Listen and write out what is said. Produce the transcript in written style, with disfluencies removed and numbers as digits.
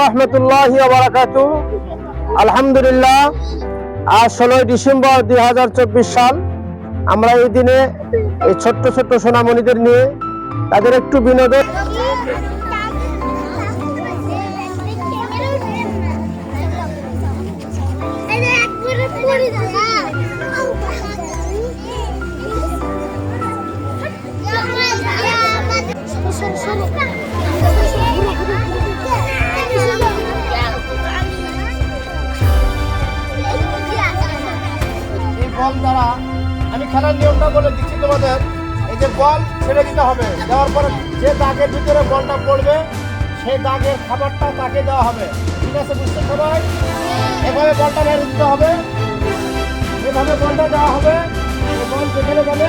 রহমতুল্লাহি ওয়া বারাকাতুহু। আলহামদুলিল্লাহ, আজ 16 ডিসেম্বর 2024 সাল। আমরা এই দিনে এই ছোট্ট ছোট্ট সোনামণিদের নিয়ে তাদের একটু বিনোদন বল দ্বারা আমি খেলার নিয়মটা বলে দিচ্ছি তোমাদের। এই যে বল ছেড়ে দিতে হবে, দেওয়ার পরে যে দাগের ভিতরে বলটা পড়বে সেই দাগের খাবারটা তাকে দেওয়া হবে। ঠিক আছে, বুঝতে সবাই? এভাবে বলটা বের দিতে হবে, এভাবে বলটা দেওয়া হবে, বল যেখানে যাবে